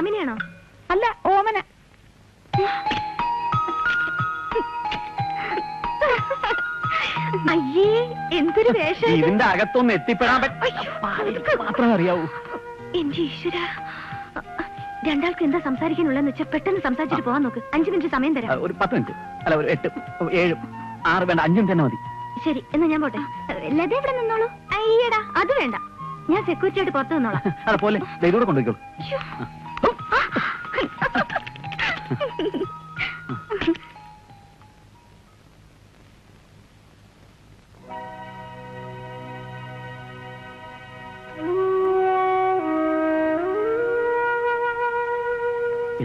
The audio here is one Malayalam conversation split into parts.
യാമിനിയാണോ? അല്ല, ഓമന. അയ്യേ, എന്തൊരു വേഷം! ഇതിന്റെ അകത്തൊന്ന് എത്തിപ്പെടാൻ മാത്രമേ അറിയാവൂ. എന്റെ ഈശ്വര, രണ്ടാൾക്ക് എന്താ സംസാരിക്കാനുള്ളതെന്ന് വെച്ചാൽ പെട്ടെന്ന് സംസാരിച്ചിട്ട് പോകാൻ നോക്ക്. 5 മിനിറ്റ് സമയം തരാം. ഒരു 10 മിനിറ്റ്, അല്ല ഒരു 8, 7, 6 വേണ്ട, 5 മിനിറ്റ് തന്നെ മതി. ശരി, എന്നാ ഞാൻ പോട്ടെ. ലത ഇവിടെ നിന്നോളൂ. അയ്യടാ, അത് വേണ്ട, ഞാൻ സെക്യൂരിറ്റി ആയിട്ട് പുറത്ത് നിന്നോളാം. അതെ പോലെ ഇതോടെ കൊണ്ടുപോയിക്കോളൂ.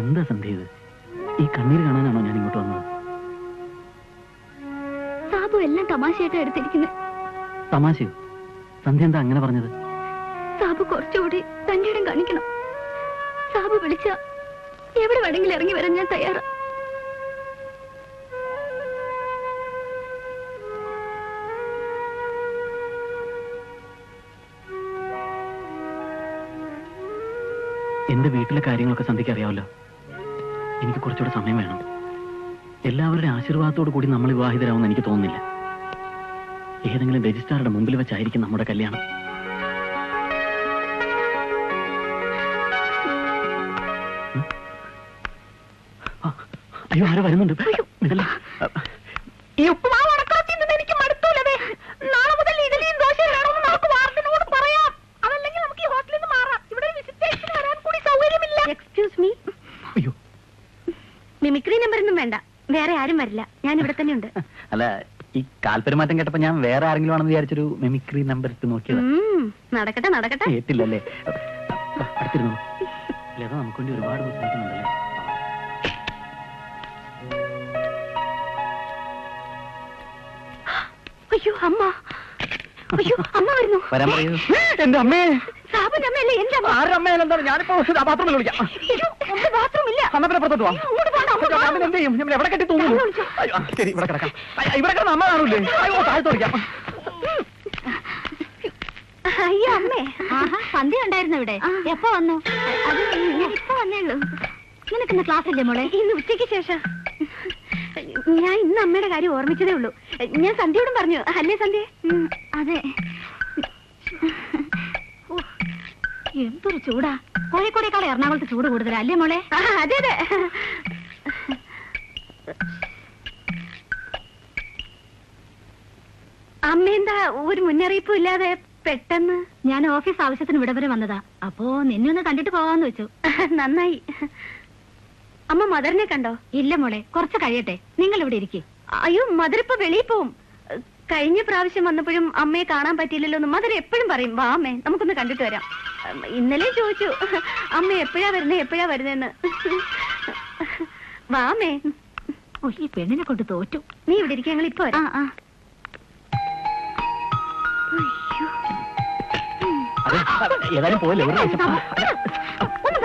എന്താ സന്ധ്യ ഇത്? ഈ കണ്ണീര് കാണാനാണോ ഞാൻ ഇങ്ങോട്ട് വന്നത്? സാബു എല്ലാം തമാശയായിട്ട് എടുത്തിരിക്കുന്നത്. തമാശയോ? സന്ധ്യ എന്താ അങ്ങനെ പറഞ്ഞത്? സാബു കുറച്ചുകൂടി തന്റെ ഇടം കാണിക്കണം. സാബു വിളിച്ച എവിടെ വേണമെങ്കിലും ഇറങ്ങി വരാൻ ഞാൻ തയ്യാറാ. എന്റെ വീട്ടിലെ കാര്യങ്ങളൊക്കെ സന്ധ്യയ്ക്ക് അറിയാമല്ലോ. എനിക്ക് കുറച്ചുകൂടെ സമയം വേണം. എല്ലാവരുടെ ആശീർവാദത്തോടു കൂടി നമ്മൾ വിവാഹിതരാവുമെന്ന് എനിക്ക് തോന്നുന്നില്ല. ഏതെങ്കിലും രജിസ്ട്രാറുടെ മുമ്പിൽ വെച്ചായിരിക്കും നമ്മുടെ കല്യാണം. അയ്യോ, ആരോ വരുന്നുണ്ട്. ഈ ഉപ്പുമാവ് ഉണക്കാത്തിന്ന് എനിക്ക് മടുത്തൂലേ. നാളെ മുതൽ ഇഡലിയും ദോശയും വേണമെന്ന് നമുക്ക് വാർഡിനോട് പറയാം. അതല്ലെങ്കിൽ നമുക്ക് ഈ ഹോട്ടലിൽ നിന്ന് മാറാം. ഇവിടെ വിസിറ്റേഴ്സിന് വരാൻ കൂടി സൗകര്യമില്ല. Excuse me. അയ്യോ, മിമിക്രി നമ്പറൊന്നും വേണ്ട, വേറെ ആരും വരില്ല, ഞാൻ ഇവിടെ തന്നെ ഉണ്ട്. അല്ല, ഈ കാൽപെരുമാറ്റം കേട്ടപ്പോ ഞാൻ വേറെ ആരെങ്കിലും ആണെന്ന് വിചാരിച്ചൊരു മിമിക്രി നമ്പർ ഇട്ട് നോക്കിയത്. നടക്കട്ടെ നടക്കട്ടെ. കേട്ടില്ലല്ലേ? അടുത്തിരുന്നു. ലത നമുക്ക് വേണ്ടി ഒരുപാട് ബുദ്ധിമുട്ടുന്നുണ്ടല്ലേ? അയ്യോ അമ്മ, അയ്യോ അമ്മ വരുന്നു. വരാൻ പറയൂ. എന്റെ അമ്മേ. സാബിന്റെ അമ്മയല്ലേ എന്റെ അമ്മ. ആരുടെ അമ്മയെന്താണ്? ഞാനിപ്പോ ബാത്റൂമിൽ വിളിക്കാം. ബാത്റൂം ഇല്ല. അന്നപ്പനെ പുറത്തോട്ട് പോവാം. എന്ത് ചെയ്യും? ഞാൻ എവിടെ കെട്ടി തൂങ്ങുന്നു? ശരി, ഇവിടെ കിടക്കാം. ഇവിടെ കിടന്ന് അമ്മ കാണൂലേ? അയ്യോ, താഴത്ത് വിളിക്കാം. അയ്യോ അമ്മേ, സന്ധ്യ ഉണ്ടായിരുന്നു ഇവിടെ. എപ്പോ വന്നു? അത് ഞാൻ ഇപ്പൊ വന്നേ ഉള്ളൂ. നിനക്കിന്ന് ക്ലാസ് ഇല്ലേ മോളെ? ഇന്ന് ഉച്ചയ്ക്ക് ശേഷം. ഞാൻ ഇന്ന് അമ്മയുടെ കാര്യം ഓർമ്മിച്ചതേ ഉള്ളൂ. ഞാൻ സന്ധ്യയോടും പറഞ്ഞു. അല്ലേ സന്ധ്യ? അതെ. എന്തൊരു ചൂടാ! കോഴിക്കോടേക്കാളെ എറണാകുളത്ത് ചൂട് കൂടുതലാ അല്ലേ മോളെ? അതെ അതെ. അമ്മ എന്താ ഒരു മുന്നറിയിപ്പും ഇല്ലാതെ പെട്ടെന്ന്? ഞാൻ ഓഫീസ് ആവശ്യത്തിന് ഇവിടെ വരെ വന്നതാ. അപ്പോ നിന്നെ ഒന്ന് കണ്ടിട്ട് പോവാന്ന് വെച്ചു. നന്നായി. അമ്മ മദറിനെ കണ്ടോ? ഇല്ല മോളെ, കുറച്ച് കഴിയട്ടെ. നിങ്ങൾ ഇവിടെ ഇരിക്കേ. അയ്യോ, മദർ ഇപ്പൊ വെളിയിൽ പോവും. കഴിഞ്ഞ പ്രാവശ്യം വന്നപ്പോഴും അമ്മയെ കാണാൻ പറ്റിയില്ലല്ലോ എന്ന് മദർ എപ്പോഴും പറയും. വാ അമ്മേ, നമുക്കൊന്ന് കണ്ടിട്ട് വരാം. ഇന്നലെ ചോദിച്ചു അമ്മ എപ്പോഴാ വരുന്നേന്ന്. വാ അമ്മേ. ഓ, ഈ പെണ്ണിനെ കൊണ്ട് തോറ്റു. നീ ഇവിടെ ഇരിക്കുക, ഞങ്ങൾ ഇപ്പൊ വരാം. ഏതായാലും പോലെ ഒന്നും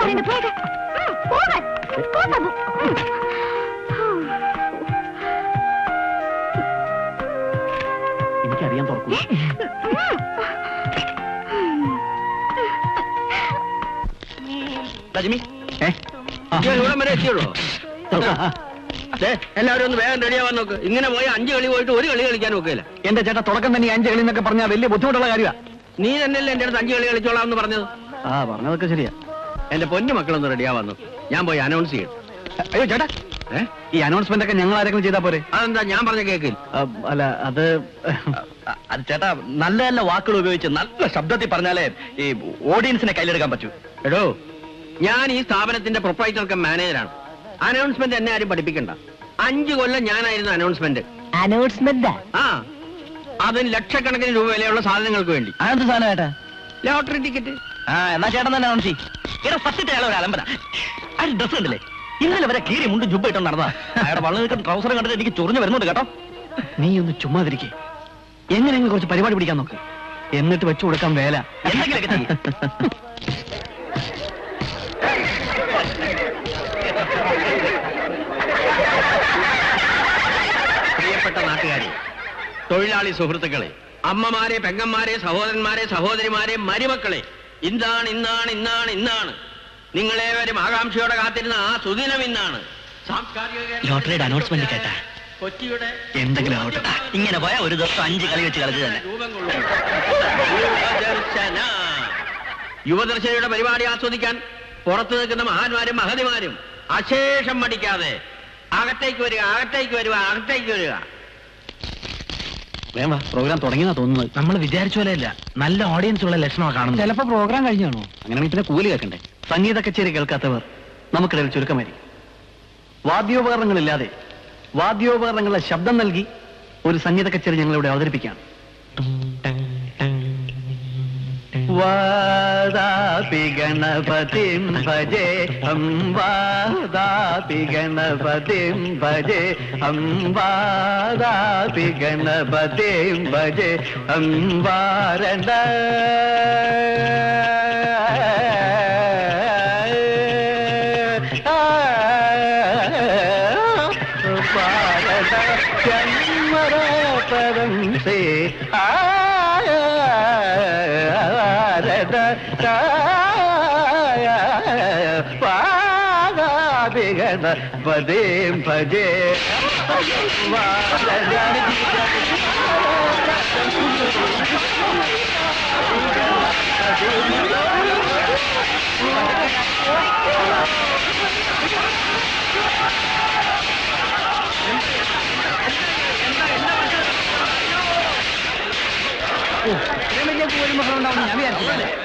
പറയണ്ട, പോകാൻ. എനിക്കറിയാൻ തുറക്കും. ഇവിടം വരെ എത്തിയുള്ളൂ. എല്ലാവരും ഒന്ന് വേഗം റെഡിയാവാൻ നോക്ക്. ഇങ്ങനെ പോയി 5 കളി പോയിട്ട് ഒരു കളി കളിക്കാൻ നോക്കില്ല. എന്റെ ചേട്ടാ, തുടക്കം തന്നെ 5 കളി എന്നൊക്കെ പറഞ്ഞാൽ വലിയ ബുദ്ധിമുട്ടുള്ള കാര്യമാണ്. നീ തന്നെയല്ലേ എന്റെ അടുത്ത് 5 കളി കളിച്ചോളാം എന്ന് പറഞ്ഞത്? പറഞ്ഞതൊക്കെ ശരിയാ. എന്റെ പൊന്നു മക്കളൊന്ന് റെഡിയാവാൻ നോക്ക്. ഞാൻ പോയി അനൗൺസ് ചെയ്യും. അയ്യോ ചേട്ടാ, ഈ അനൗൺസ്മെന്റ് ഒക്കെ ഞങ്ങൾ ആരെങ്കിലും ചെയ്താ പോരെ? അതെന്താ ഞാൻ പറഞ്ഞ കേക്കിൽ? അല്ല, അത് ചേട്ടാ, നല്ല നല്ല വാക്കുകൾ ഉപയോഗിച്ച് നല്ല ശബ്ദത്തിൽ പറഞ്ഞാലേ ഈ ഓഡിയൻസിനെ കയ്യിലെടുക്കാൻ പറ്റൂ. എടോ, ഞാൻ ഈ സ്ഥാപനത്തിന്റെ പ്രൊപ്പറേറ്റർ മാനേജറാണ്. അനൗൺസ്മെന്റ് എന്നെ ആരും പഠിപ്പിക്കണ്ട. 5 കൊല്ലം ഞാനായിരുന്നു അനൗൺസ്മെന്റ്. അതിന് ലക്ഷക്കണക്കിന് രൂപ വിലയുള്ള സാധനങ്ങൾക്ക് വേണ്ടി. അതെന്ത് സാധനം ചേട്ടാ? Lottery ticket. എന്നാ ചേട്ടൻ തന്നെ അനൗൺസ് ചെയ്യും. സത്യത്തെ ഒരു അലമ്പന. ആ ഡ്രസ് കണ്ടില്ലേ? ഇന്നലെ വരെ കീരി മുണ്ടും ജുബ്ബ ഇട്ടോ നടന്നതാ. അയാളുടെ വളരെ നിൽക്കുന്ന ട്രൗസർ കണ്ടിട്ട് എനിക്ക് ചൊറിഞ്ഞു വരുന്നുണ്ട് കേട്ടോ. നീ ഒന്ന് ചുമ്മാതിരിക്കേ. എങ്ങനെയെങ്കിലും കുറച്ച് പരിപാടി പിടിക്കാൻ നോക്ക്. എന്നിട്ട് വെച്ചു കൊടുക്കാൻ വേല എന്തെങ്കിലൊക്കെ ചെയ്യും. പ്രിയപ്പെട്ട നാട്ടുകാരെ, തൊഴിലാളി സുഹൃത്തുക്കളെ, അമ്മമാരെ, പെങ്ങന്മാരെ, സഹോദരന്മാരെ, സഹോദരിമാരെ, മരുമക്കളെ, ഇന്നാണ് നിങ്ങളേവരും ആകാംക്ഷയോടെ കാത്തിരുന്ന ആ സുദിനം ഇന്നാണ്. ലോട്ടറിയുടെ അനൗൺസ്മെന്റ് കേട്ടാ കൊച്ചിയുടെ എന്തെങ്കിലും ആവട്ടെ. ഇങ്ങനെ പോയാ ഒരു ദിവസം 5 കളി വെച്ച് കളിച്ചു തന്നെ. രൂപം കൊള്ളും യുവദർശന. യുവദർശനയുടെ പരിപാടി ആസ്വദിക്കാൻ പുറത്തു നിൽക്കുന്ന മഹാന്മാരും മഹതിമാരും അശേഷം മടിക്കാതെ അകത്തേക്ക് വരിക, അകത്തേക്ക് വരിക, അകത്തേക്ക് വരിക. വേണ്ട, പ്രോഗ്രാം തുടങ്ങിയെന്നാ തോന്നുന്നത്. നമ്മൾ വിചാരിച്ച പോലെയല്ല, നല്ല ഓഡിയൻസ് ഉള്ള ലക്ഷണമാണ് കാണുന്നത്. ചിലപ്പോ പ്രോഗ്രാം കഴിഞ്ഞാണോ? അങ്ങനെ പിന്നെ കൂലി കേൾക്കണ്ടേ? സംഗീത കച്ചേരി കേൾക്കാത്തവർ നമുക്കിടയിൽ ചുരുക്കമായിരിക്കും. വാദ്യോപകരണങ്ങളില്ലാതെ വാദ്യോപകരണങ്ങളുടെ ശബ്ദം നൽകി ഒരു സംഗീത കച്ചേരി ഞങ്ങളിവിടെ അവതരിപ്പിക്കുകയാണ്. വാദാപി ഗണപതിം ഭജേ ഹം, വാദാപി ഗണപതിം ഭജേ ഹം, വാദാപി ഗണപതിം ഭജേ ഹം, വാരണ പരം സേ പാഗാഭിഗണ പദേ ഭജേ.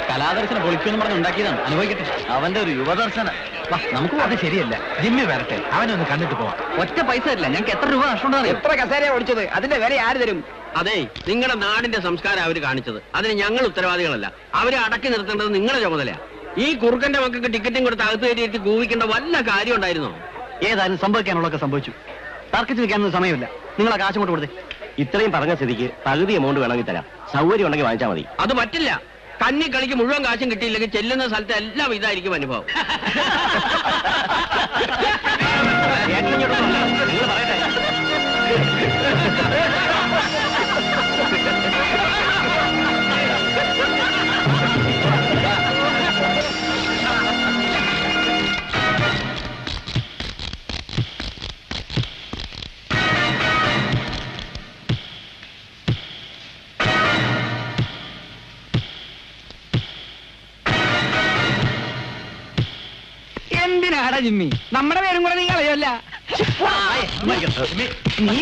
കലാദർശന പൊളിക്കുമെന്ന് പറഞ്ഞ് ഉണ്ടാക്കിയതാണ്. അനുഭവിക്കട്ടെ. അവന്റെ ഒരു യുവദർശന. നമുക്ക് അത് ശരിയല്ല. ജിമ്മി വരട്ടെ, അവനൊന്ന് കണ്ടിട്ട് പോവാം. ഒറ്റ പൈസ ഇല്ല. ഞങ്ങൾക്ക് എത്ര രൂപ നഷ്ടമുണ്ടാകും? എത്ര കസേരയാ ഓടിച്ചത്? അതിന്റെ വില ആര് തരും? അതെ, നിങ്ങളുടെ നാടിന്റെ സംസ്കാരം അവർ കാണിച്ചത്. അതിന് ഞങ്ങൾ ഉത്തരവാദികളല്ല. അവരെ അടക്കി നിർത്തേണ്ടത് നിങ്ങളുടെ ചുമതലയാ. ഈ കുറുക്കന്റെ മക്കൾക്ക് ടിക്കറ്റും കൊടുത്ത് അകത്ത് കയറ്റി കൂവിക്കേണ്ട വല്ല കാര്യം ഉണ്ടായിരുന്നോ? ഏതായാലും സംഭവിക്കാനുള്ളതൊക്കെ സംഭവിച്ചു. തർക്കിച്ച് നിൽക്കാനൊന്നും സമയമില്ല. നിങ്ങളെ കാശ് കൊണ്ട് കൊടുത്തേ. ഇത്രയും പറഞ്ഞ സ്ഥിതിക്ക് പകുതി എമൗണ്ട് വേണമെങ്കിൽ തരാം. സൗകര്യം ഉണ്ടെങ്കിൽ വാങ്ങിച്ചാൽ മതി. അത് പറ്റില്ല. കന്നി കളിക്ക് മുഴുവൻ കാശും കിട്ടിയില്ലെങ്കിൽ ചെല്ലുന്ന സ്ഥലത്ത് എല്ലാം ഇതായിരിക്കും അനുഭവം. എന്തിനാടാ ജിമ്മി? നമ്മുടെ പേരും കൂടെ നീ കളയല്ല. നീ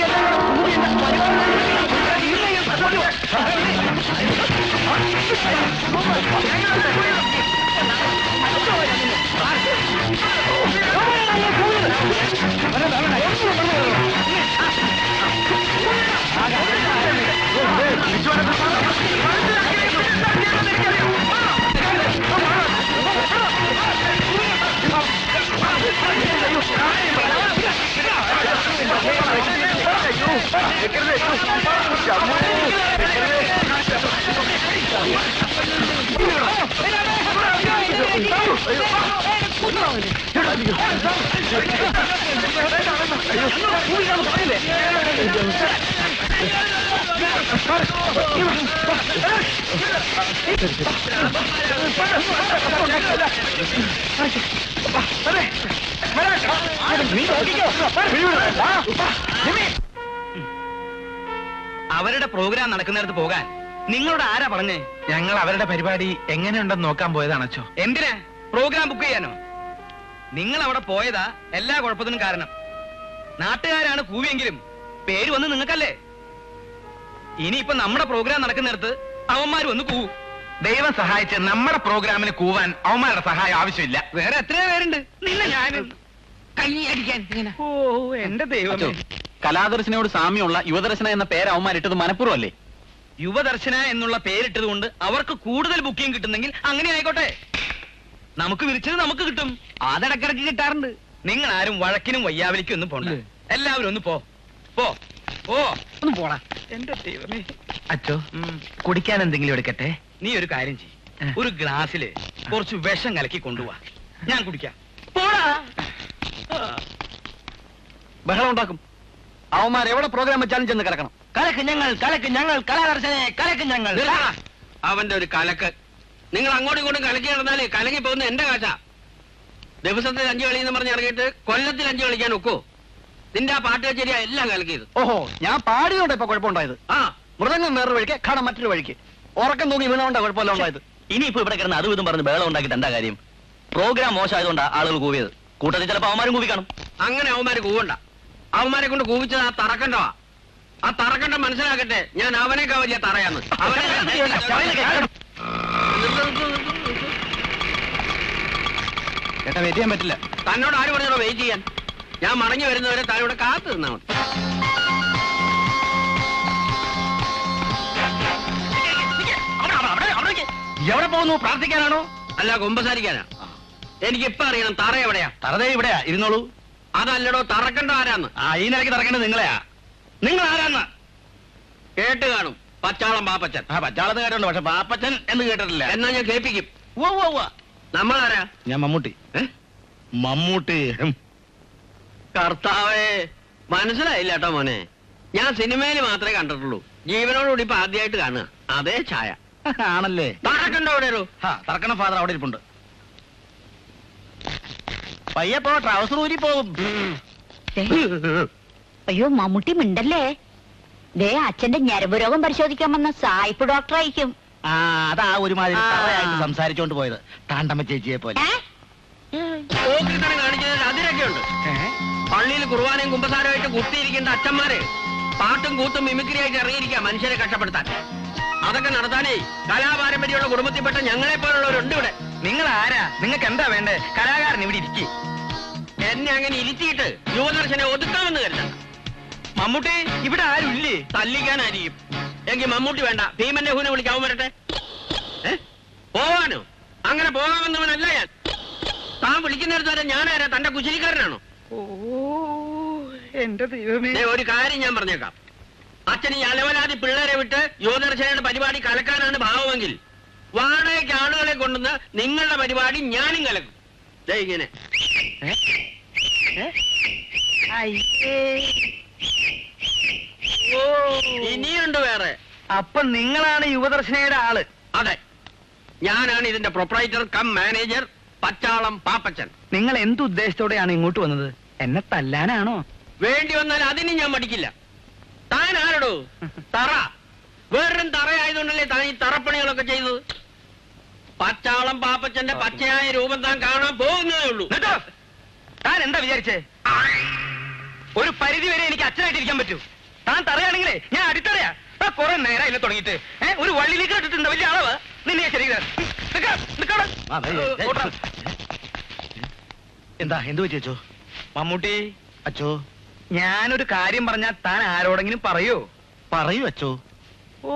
അവരുടെ പ്രോഗ്രാം നടക്കുന്നിടത്ത് പോകാൻ നിങ്ങളോട് ആരാ പറഞ്ഞേ? ഞങ്ങൾ അവരുടെ പരിപാടി എങ്ങനെയുണ്ടെന്ന് നോക്കാൻ പോയതാണോ? എന്തിനാ? പ്രോഗ്രാം ബുക്ക് ചെയ്യാനോ? നിങ്ങൾ അവിടെ പോയതാ എല്ലാ കുഴപ്പത്തിനും കാരണം. നാട്ടുകാരാണ് കൂവിയെങ്കിലും പേര് വന്ന് നിങ്ങൾക്കല്ലേ. ഇനിയിപ്പോ നമ്മുടെ പ്രോഗ്രാം നടക്കുന്നിടത്ത് അവന്മാർ വന്ന് കൂവും. ദൈവം സഹായിച്ച് നമ്മുടെ പ്രോഗ്രാമിന് കൂവാൻ അവന്മാരുടെ സഹായം ആവശ്യമില്ല. വേറെ എത്രയോ പേരുണ്ട്. നിന്നെ ഞാൻ കൈയടിക്കാൻ. ഓ എന്റെ ദൈവമേ. കലാദർശനോട് സാമ്യമുള്ള യുവദർശന എന്ന പേര് അവന്മാരിട്ടത് മനഃപൂർവ്വമല്ലേ? യുവദർശന എന്നുള്ള പേരിട്ടത് കൊണ്ട് അവർക്ക് കൂടുതൽ ബുക്കിംഗ് കിട്ടുന്നെങ്കിൽ അങ്ങനെ ആയിക്കോട്ടെ. നമുക്ക് വിരിച്ചത് നമുക്ക് കിട്ടും. അതിടക്കിടക്ക് കിട്ടാറുണ്ട്. നിങ്ങൾ ആരും വഴക്കിനും വയ്യാവലിക്കും ഒന്നും പോണ്ട. എല്ലാവരും ഒന്ന് പോ പോ ഓ ഒന്ന് പോടാ. എന്റെ ദൈവമേ. അച്ചോ, കുടിക്കാൻ എന്തെങ്കിലും എടുക്കട്ടെ? നീ ഒരു കാര്യം ചെയ്യ്. ഒരു ഗ്ലാസ്സില് കുറച്ച് വിഷം കലക്കി കൊണ്ടുപോവാ. ഞാൻ കുടിക്കാം. പോടാ. ബഹളം ഉണ്ടാക്കും. അവന്മാർ എവിടെ പ്രോഗ്രാം വെച്ചാലും ചെന്ന് കിടക്കണം. കലക്ക് ഞങ്ങൾ, കലക്ക് ഞങ്ങൾ, കലാദർശനെ കലക്ക് ഞങ്ങൾ. അവന്റെ ഒരു കലക്ക്. നിങ്ങൾ അങ്ങോട്ടും ഇങ്ങോട്ടും കലക്കി നടന്നാലേ കലങ്ങി പോകുന്ന എന്റെ കാശാ. ദിവസത്തിൽ 5 കളി എന്ന് പറഞ്ഞ് ഇറങ്ങിയിട്ട് കൊല്ലത്തിൽ 5 കളിക്കാൻ ഒക്കോ? നിന്റെ ആ പാട്ട് കച്ചേരിയാ എല്ലാം കലക്കിയത്. ഓഹോ, ഞാൻ പാടിയോണ്ട് ഇപ്പൊ കുഴപ്പമുണ്ടായത്. ആ മൃദംഗം വേറൊരു വഴിക്ക്, ഘടം മറ്റൊരു വഴിക്ക്. ഉറക്കം തൂങ്ങി വീണോണ്ടാ കുഴപ്പമില്ല ഉണ്ടായത്. ഇനിയിപ്പോ ഇവിടെ കിടന്ന് അതും ഇതും പറഞ്ഞ് ബേളം ഉണ്ടാക്കിയിട്ട് എന്താ കാര്യം? പ്രോഗ്രാം മോശമായതുകൊണ്ടാ ആളുകൾ കൂവിയത്. കൂട്ടത്തിൽ ചിലപ്പോ അവന്മാരും കൂവി കാണും. അങ്ങനെ അവന്മാര് കൂവണ്ട. അവന്മാരെ കൊണ്ട് കൂവിച്ചത് ആ തറക്കണ്ടവാ. ആ തറക്കണ്ടം മനസ്സിലാക്കട്ടെ, ഞാൻ അവനേക്കാ വലിയ തറയാന്ന്. ചേട്ടാ വെയിറ്റ് ചെയ്യാൻ പറ്റില്ല. തന്നോട് ആര് പറഞ്ഞോ വെയിറ്റ് ചെയ്യാൻ? ഞാൻ മടങ്ങി വരുന്നവരെ താൻ ഇവിടെ കാത്തു നിന്നാ മതി. എവിടെ പോകുന്നു? പ്രാർത്ഥിക്കാനാണോ അല്ല കുമ്പസാരിക്കാനാ? എനിക്കിപ്പോ അറിയണം തറ എവിടെയാ. തറതേ ഇവിടെയാ, ഇരുന്നോളൂ. അതല്ലടോ തറക്കണ്ട ആരാന്ന്. ഈ നിലയ്ക്ക് തറക്കേണ്ടത് നിങ്ങളെയാ. നിങ്ങൾ ആരാന്ന് കേട്ട് കാണും. പച്ചാളം പാപ്പച്ചൻ. പച്ചാളത്ത് കേട്ടുണ്ട്, പക്ഷെ പാപ്പച്ചൻ എന്ന് കേട്ടിട്ടില്ല. എന്നാ ഞാൻ കേൾപ്പിക്കും. നമ്മളാരാ? ഞാൻ മമ്മൂട്ടി. മമ്മൂട്ടി. കർത്താവേ, മനസ്സിലായില്ല കേട്ടോ മോനെ. ഞാൻ സിനിമയിൽ മാത്രമേ കണ്ടിട്ടുള്ളൂ. ജീവനോടുകൂടി ഇപ്പൊ ആദ്യമായിട്ട് കാണുക. അതേ ഛായ ആണല്ലേ? തറക്കണ്ടോ അവിടെ? തറക്കണ ഫാദർ അവിടെ ഇരിപ്പുണ്ട്. പയ്യപ്പോ ട്രൗസർ ഊരി പോകും. അയ്യോ മമ്മൂട്ടി മിണ്ടല്ലേ. ദേ അച്ഛന്റെ ഞരമ്പ് രോഗം പരിശോധിക്കാൻ വന്ന സായിപ്പ് ഡോക്ടർ ആയിരിക്കും. അതാ ഒരുമാതിരി തറയായിട്ട് സംസാരിച്ചോണ്ട് പോയത്, താണ്ടമ്മ ചേച്ചിയെ പോലെ. കാണിച്ചതിൽ അതിരൊക്കെ ഉണ്ട്. പള്ളിയിൽ കുർബാനയും കുമ്പസാരമായിട്ട് കുത്തിയിരിക്കേണ്ട അച്ഛന്മാര് പാട്ടും കൂത്തും മിമിക്രി ആയിട്ട് ഇറങ്ങിയിരിക്കുക മനുഷ്യരെ കഷ്ടപ്പെടുത്താൻ. അതൊക്കെ നടത്താനേ കലാപാരമ്പര്യമുള്ള കുടുംബത്തിൽപ്പെട്ട ഞങ്ങളെ പോലുള്ളവരുണ്ട് ഇവിടെ. നിങ്ങൾ ആരാ? നിങ്ങൾക്ക് എന്താ വേണ്ടേ? കലാകാരൻ ഇവിടെ ഇരിക്കും. എന്നെ അങ്ങനെ ഇരുത്തിയിട്ട് യുവദർശനെ ഒതുക്കാമെന്ന് കരുതണ്ട. മമ്മൂട്ടി ഇവിടെ ആരും ഇല്ലേ? തല്ലിക്കാനായിരിക്കും. എങ്കിൽ മമ്മൂട്ടി വേണ്ട, ഭീമന്റെ ഹൂനെ വിളിക്കാവും വരട്ടെ. പോവാനോ? അങ്ങനെ പോകാമെന്നവനല്ല ഞാൻ. താൻ വിളിക്കുന്നിടത്ത് വരെ ഞാനാരാ? തന്റെ കുശലിക്കാരനാണോ? എന്റെ ദൈവമേ. ഒരു കാര്യം ഞാൻ പറഞ്ഞേക്കാം. അച്ഛൻ ഈ അലവലാതി പിള്ളേരെ വിട്ട് യുവദർശനയുടെ പരിപാടി കലക്കാനാണ് ഭാവമെങ്കിൽ വാടകയ്ക്ക് ആളുകളെ കൊണ്ടുവന്ന് നിങ്ങളുടെ പരിപാടി ഞാനും കലക്കും. ഇങ്ങനെ ഇനിയുണ്ട് വേറെ. അപ്പൊ നിങ്ങളാണ് യുവദർശനയുടെ ആള്? അതെ, ഞാനാണ് ഇതിന്റെ proprietor cum manager, Pachalam Pappachan. നിങ്ങൾ എന്തുദ്ദേശത്തോടെയാണ് ഇങ്ങോട്ട് വന്നത്? എന്നെ തല്ലാനാണോ? വേണ്ടി വന്നാൽ അതിന് ഞാൻ മടിക്കില്ല. താൻ ആരടോ? തറ. വേറൊരു തറയായതുകൊണ്ടല്ലേ താൻ ഈ തറപ്പണികളൊക്കെ ചെയ്തത്. പച്ചാളം പാപ്പച്ചന്റെ പച്ചയായ രൂപം താൻ കാണാൻ പോകുന്നതേ ഉള്ളൂ. താൻ എന്താ വിചാരിച്ചേ? ഒരു പരിധി വരെ എനിക്ക് അച്ഛനായിട്ടിരിക്കാൻ പറ്റൂ. താൻ തറയാണെങ്കിലേ ഞാൻ അടിത്തറയാ. കുറെ നേരം ഇല്ല തുടങ്ങിയിട്ട് ഒരു വള്ളിയിലേക്ക് ഇട്ടിട്ടുണ്ട് വലിയ അളവ്. നിന്നെ ശരീരം എന്താ എന്ത് പറ്റിയോ? മമ്മൂട്ടി അച്ചോ, ഞാനൊരു കാര്യം പറഞ്ഞാൽ താൻ ആരോടെങ്കിലും പറയോ? പറയൂ അച്ചോ. ഓ